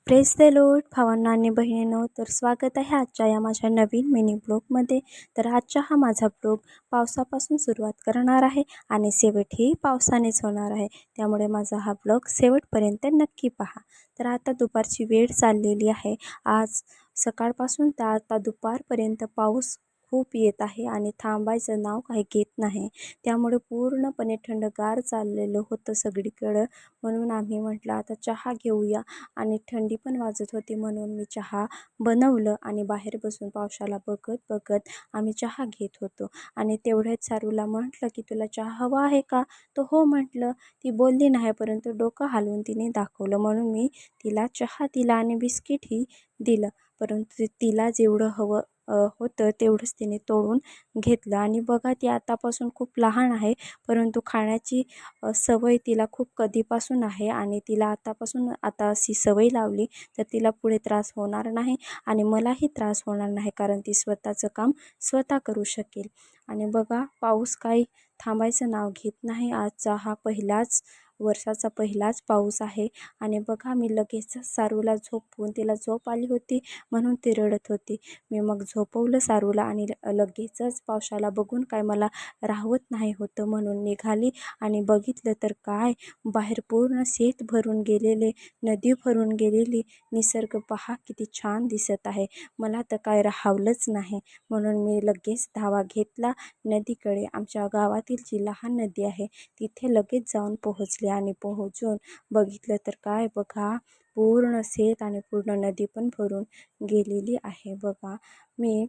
Praise the Lord भावांनो आणि बहिणींनो, तर स्वागत आहे आजच्या या माझ्या नवीन मिनी ब्लॉगमध्ये. तर आजचा हा माझा ब्लॉग पावसापासून सुरुवात करणार आहे आणि शेवटही पावसानेच होणार आहे. त्यामुळे माझा हा ब्लॉग शेवटपर्यंत नक्की पहा. तर आता दुपारची वेळ चाललेली आहे. आज सकाळपासून तर आता दुपारपर्यंत पाऊस खूप येत आहे आणि थांबायचं नाव काही घेत नाही. त्यामुळे पूर्णपणे थंडगार चाललेलं होतं सगळीकडं. म्हणून आम्ही म्हटलं आता चहा घेऊया आणि थंडी पण वाजत होती म्हणून मी चहा बनवलं आणि बाहेर बसून पावसाला बघत बघत आम्ही चहा घेत होतो. आणि तेवढ्याच चारूला म्हटलं की तुला चहा हवा आहे का? तो हो म्हटलं. ती बोलली नाही परंतु डोकं हलवून तिने दाखवलं, म्हणून मी तिला चहा दिला आणि बिस्किटही दिलं. परंतु तिला जेवढं हवं होतं तेवढंच तिने तोडून घेतलं. आणि बघा ती आतापासून खूप लहान आहे परंतु खाण्याची सवय तिला खूप कधीपासून आहे आणि तिला आतापासून आता अशी सवय लावली तर तिला पुढे त्रास होणार नाही आणि मलाही त्रास होणार नाही, कारण ती स्वतःचं काम स्वतः करू शकेल. आणि बघा पाऊस काही थांबायचं नाव घेत नाही. आजचा हा वर्षाचा पहिलाच पाऊस आहे. आणि बघा मी लगेच सारूला झोपवून, तिला झोप आली होती म्हणून ती रडत होती. मी मग झोपवलं सारूला आणि लगेचच पावसाला बघून काय मला राहवत नाही होतं म्हणून निघाली आणि बघितलं तर काय, बाहेर पूर्ण शेत भरून गेलेले, नदी भरून गेलेली. निसर्ग पहा किती छान दिसत आहे. मला तर काय राहावलंच नाही म्हणून मी लगेच धावा घेतला नदीकडे. आमच्या गावातील जी लहान नदी आहे तिथे लगेच जाऊन पोहोचले आणि पोहोचून बघितलं तर काय, बघा पूर्ण शेत आणि पूर्ण नदी पण भरून गेलेली आहे. बघा मी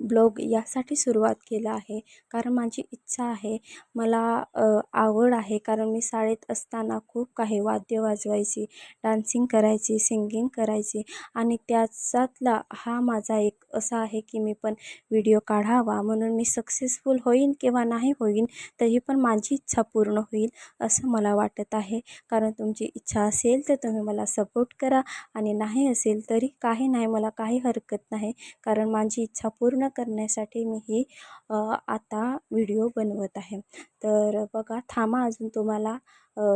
ब्लॉग यासाठी सुरुवात केला आहे कारण माझी इच्छा आहे, मला आवड आहे, कारण मी शाळेत असताना खूप काही वाद्य वाजवायची, डान्सिंग करायची, सिंगिंग करायची आणि त्याच्यातला हा माझा एक असा आहे की मी पण व्हिडिओ काढावा. म्हणून मी सक्सेसफुल होईन किंवा नाही होईन तरी पण माझी इच्छा पूर्ण होईल असं मला वाटत आहे. कारण तुमची इच्छा असेल तर तुम्ही मला सपोर्ट करा आणि नाही असेल तरी काही नाही, मला काही हरकत नाही, कारण माझी इच्छा पूर्ण करण्यासाठी मी ही आता व्हिडिओ बनवत आहे. तर बघा थांबा अजून तुम्हाला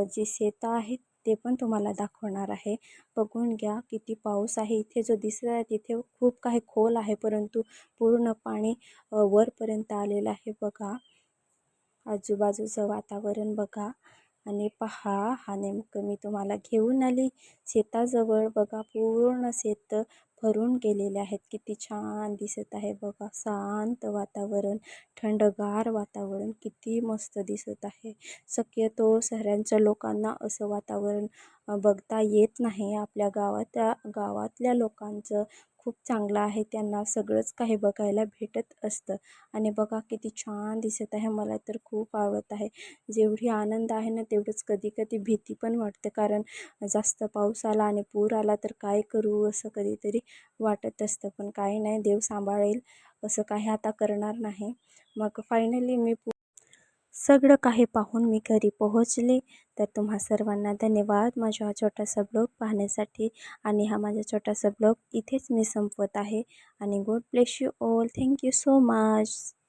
जी शेतं आहेत ते पण तुम्हाला दाखवणार आहे. बघून घ्या किती पाऊस आहे. इथे जो दिसत आहे तिथे खूप काही खोल आहे परंतु पूर्ण पाणी वरपर्यंत आलेलं आहे. बघा आजूबाजूचं वातावरण बघा आणि पहा, हा नेमकं मी तुम्हाला घेऊन आली शेताजवळ. बघा पूर्ण शेत भरून गेलेले आहेत. किती छान दिसत आहे बघा, शांत वातावरण, थंडगार वातावरण, किती मस्त दिसत आहे. शक्यतो शहरांच्या लोकांना असं वातावरण बघता येत नाही. आपल्या गावातल्या लोकांचं खूप चांगलं आहे, त्यांना सगळंच काही बघायला भेटत असतं. आणि बघा किती छान दिसत आहे. मला तर खूप आवडत आहे. जेवढी आनंद आहे ना तेवढंच कधी कधी भीती पण वाटते, कारण जास्त पाऊस आला आणि पूर आला तर काय करू असं कधीतरी वाटत असतं. पण काही नाही, देव सांभाळेल, असं काही आता करणार नाही. मग फायनली मी सगळं काही पाहून मी घरी पोहोचले. तर तुम्हा सर्वांना धन्यवाद माझा हा छोटासा ब्लॉग पाहण्यासाठी. आणि हा माझा छोटासा ब्लॉग इथेच मी संपवत आहे. आणि God bless you all. Thank you so much.